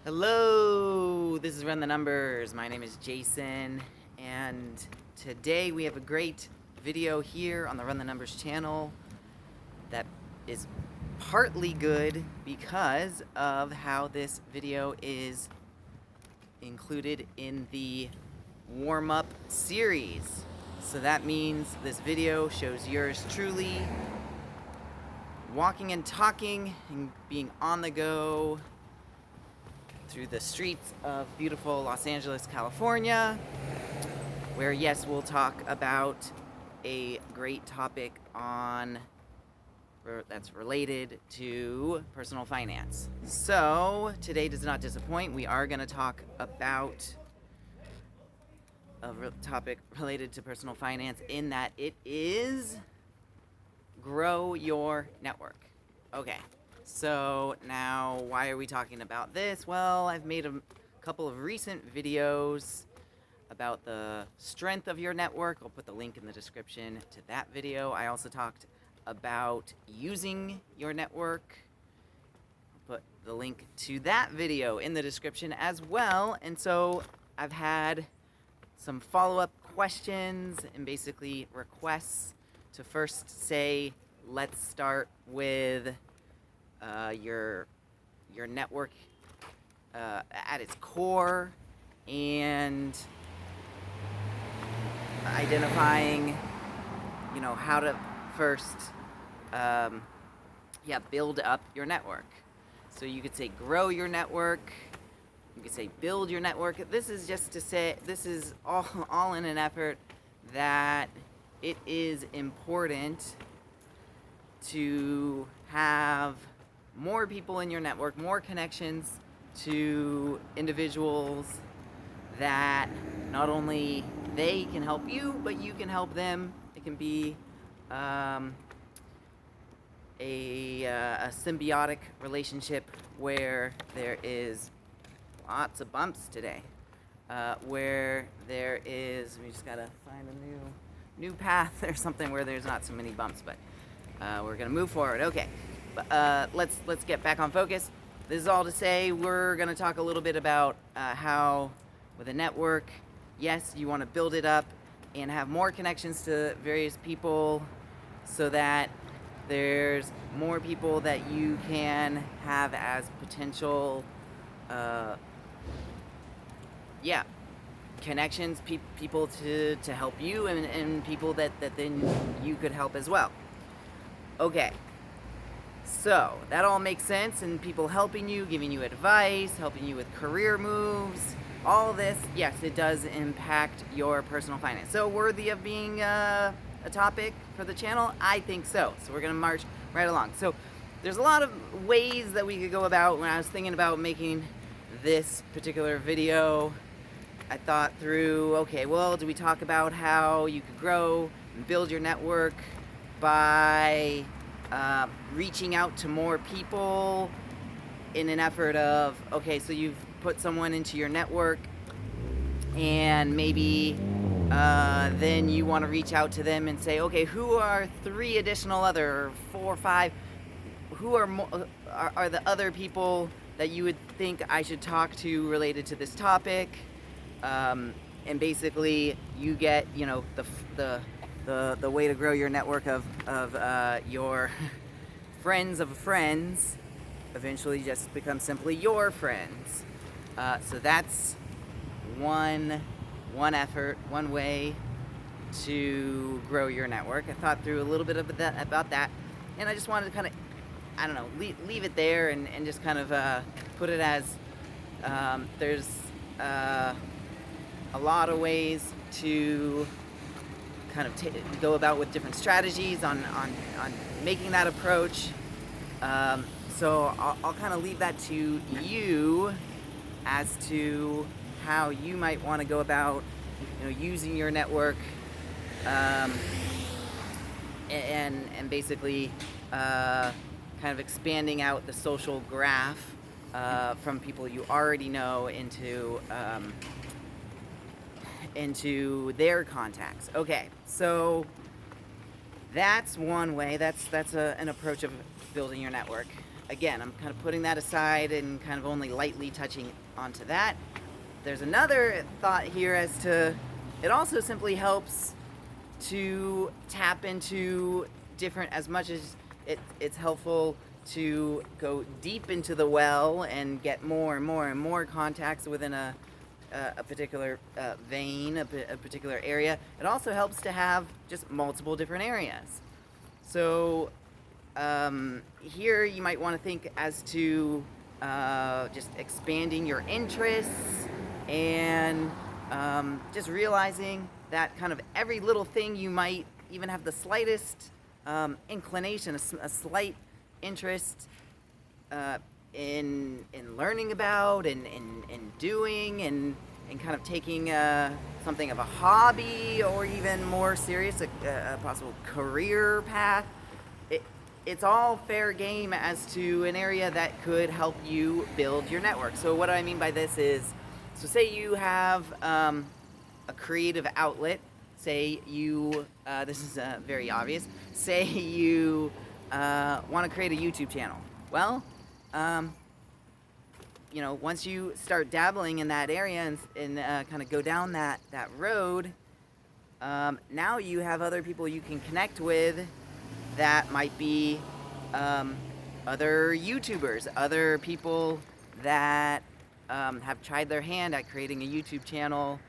Hello, this is Run the Numbers. My name is Jason, and today we have a great video here on the Run the Numbers channel that is partly good because of how this video is included in the warm-up series. So that means this video shows yours truly walking and talking and being on the go through the streets of beautiful Los Angeles, California, where yes, we'll talk about a great topic that's related to personal finance. So today does not disappoint. We are going to talk about a topic related to personal finance in that it is grow your network. Okay. So now, why are we talking about this? Well, I've made a couple of recent videos about the strength of your network. I'll put the link in the description to that video. I also talked about using your network. I'll put the link to that video in the description as well. And so I've had some follow-up questions and basically requests to first say, let's start with your network at its core and identifying, how to first, build up your network. So you could say grow your network. You could say build your network. This is just to say this is all in an effort that it is important to have more people in your network, more connections to individuals that not only they can help you, but you can help them. It can be a symbiotic relationship where there is lots of bumps today, where there is, we just gotta find a new path or something where there's not so many bumps, but we're gonna move forward. Okay. Let's get back on focus. This is all to say we're going to talk a little bit about how with a network, yes, you want to build it up and have more connections to various people so that there's more people that you can have as potential connections, people to help you and people that then you could help as well. Okay. So, that all makes sense, and people helping you, giving you advice, helping you with career moves, all this, yes, it does impact your personal finance. So, worthy of being a topic for the channel? I think so. So, we're going to march right along. So, there's a lot of ways that we could go about. When I was thinking about making this particular video, I thought through, okay, well, do we talk about how you could grow and build your network by reaching out to more people in an effort of, okay, so you've put someone into your network and maybe then you want to reach out to them and say, okay, who are 3 additional or 4 or 5, who are the other people that you would think I should talk to related to this topic, and basically you get, the way to grow your network of your friends of friends eventually just become simply your friends. So that's one effort, one way to grow your network. I thought through a little bit about that, and I just wanted to kind of, leave it there and just kind of put it as there's a lot of ways to kind of go about with different strategies on making that approach. So I'll kind of leave that to you as to how you might want to go about, using your network, and basically kind of expanding out the social graph from people you already know into their contacts. Okay, so that's one way. That's an approach of building your network. again, I'm kind of putting that aside and kind of only lightly touching onto that. There's another thought here as to it also simply helps to tap into different, as much as it's helpful to go deep into the well and get more and more and more contacts within a particular vein, a particular area. It also helps to have just multiple different areas. So here you might want to think as to just expanding your interests and just realizing that kind of every little thing you might even have the slightest inclination, a slight interest in learning about and doing and kind of taking something of a hobby or even more serious, a possible career path. It's all fair game as to an area that could help you build your network. So what I mean by this is, so say you have a creative outlet. Say you, this is very obvious, say you want to create a YouTube channel. Well, you know, once you start dabbling in that area and kind of go down that road, now you have other people you can connect with that might be other YouTubers, other people that have tried their hand at creating a YouTube channel.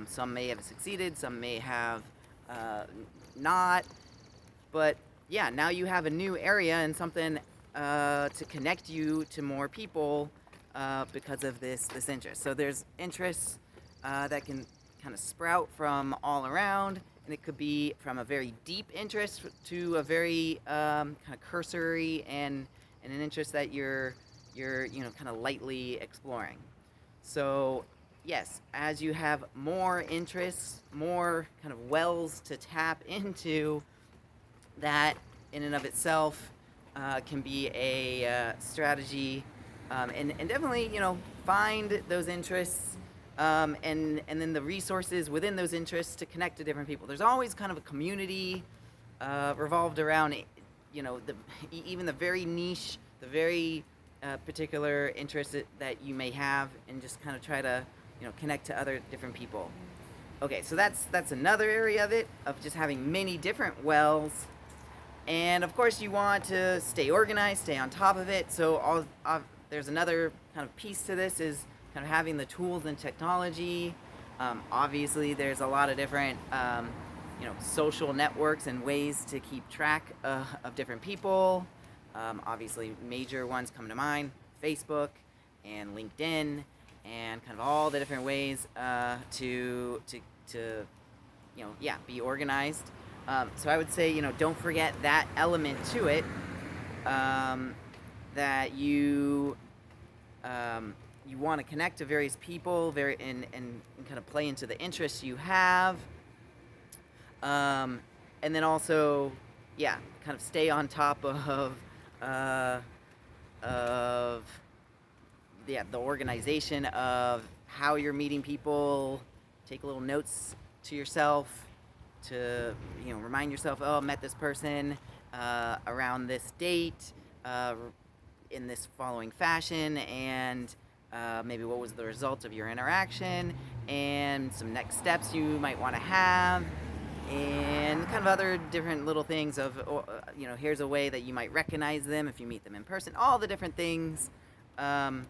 Some may have succeeded, some may have not, but yeah, now you have a new area and something to connect you to more people because of this interest. So there's interests that can kind of sprout from all around, and it could be from a very deep interest to a very kind of cursory and an interest that you're you know, kind of lightly exploring. So yes, as you have more interests, more kind of wells to tap into, that in and of itself can be a strategy, and definitely, you know, find those interests and then the resources within those interests to connect to different people. There's always kind of a community revolved around, you know, even the very niche, the very particular interest that you may have, and just kind of try to, you know, connect to other different people. Okay, so that's another area of it, of just having many different wells. And of course you want to stay organized, stay on top of it. So there's another kind of piece to this, is kind of having the tools and technology. Obviously there's a lot of different you know, social networks and ways to keep track of different people. Obviously major ones come to mind: Facebook and LinkedIn, and kind of all the different ways to you know, yeah, be organized. So I would say, you know, don't forget that element to it, that you want to connect to various people, and kind of play into the interests you have, and then also, yeah, kind of stay on top of the organization of how you're meeting people. Take little notes to yourself to, you know, remind yourself, oh, I met this person around this date in this following fashion, and maybe what was the result of your interaction, and some next steps you might want to have, and kind of other different little things of, you know, here's a way that you might recognize them if you meet them in person. All the different things can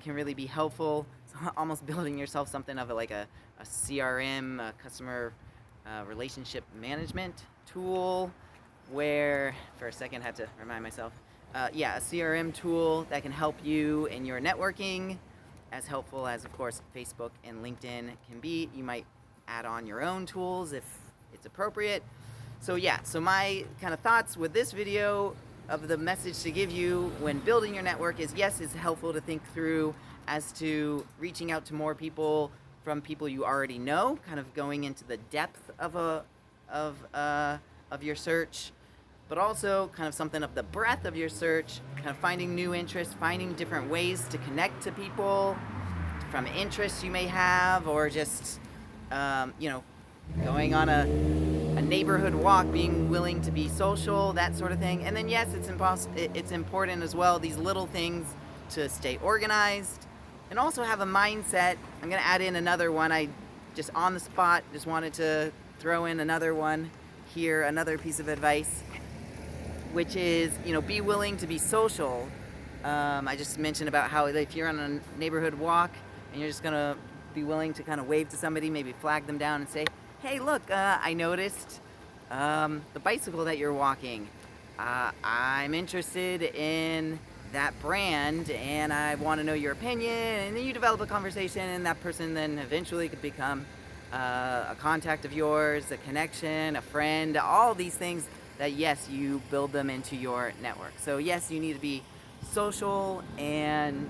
really be helpful. It's almost building yourself something of like a CRM, a customer relationship management tool, where, for a second, I had to remind myself, yeah, a CRM tool that can help you in your networking, as helpful as, of course, Facebook and LinkedIn can be. You might add on your own tools if it's appropriate. So yeah, so my kind of thoughts with this video of the message to give you when building your network is, yes, it's helpful to think through as to reaching out to more people from people you already know, kind of going into the depth of your search, but also kind of something of the breadth of your search, kind of finding new interests, finding different ways to connect to people from interests you may have, or just you know, going on a neighborhood walk, being willing to be social, that sort of thing. And then yes, it's important as well, these little things, to stay organized and also have a mindset. I'm going to add in another one. I just on the spot just wanted to throw in another one here, another piece of advice, which is, be willing to be social. I just mentioned about how if you're on a neighborhood walk and you're just gonna be willing to kind of wave to somebody, maybe flag them down and say, hey, look, I noticed the bicycle that you're walking. I'm interested in that brand and I want to know your opinion. And then you develop a conversation, and that person then eventually could become a contact of yours, a connection, a friend, all these things that, yes, you build them into your network. So yes, you need to be social, and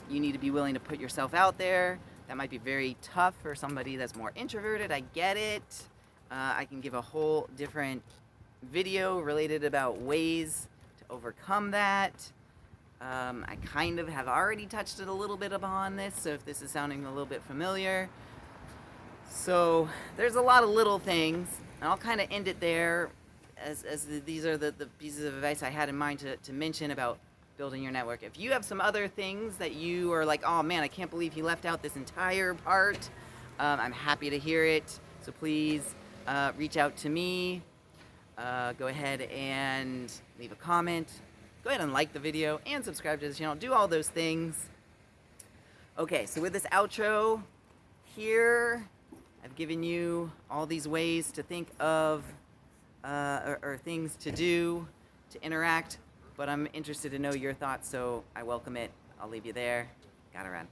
you need to be willing to put yourself out there. That might be very tough for somebody that's more introverted. I get it. I can give a whole different video related about ways to overcome that. I kind of have already touched it a little bit upon this, so if this is sounding a little bit familiar. So there's a lot of little things, and I'll kind of end it there, as these are the pieces of advice I had in mind to mention about building your network. If you have some other things that you are like, oh man, I can't believe he left out this entire part, I'm happy to hear it. So please reach out to me. Go ahead and leave a comment. Go ahead and like the video and subscribe to the channel. Do all those things. Okay, so with this outro here, I've given you all these ways to think of or things to do to interact, but I'm interested to know your thoughts, so I welcome it. I'll leave you there. Gotta run.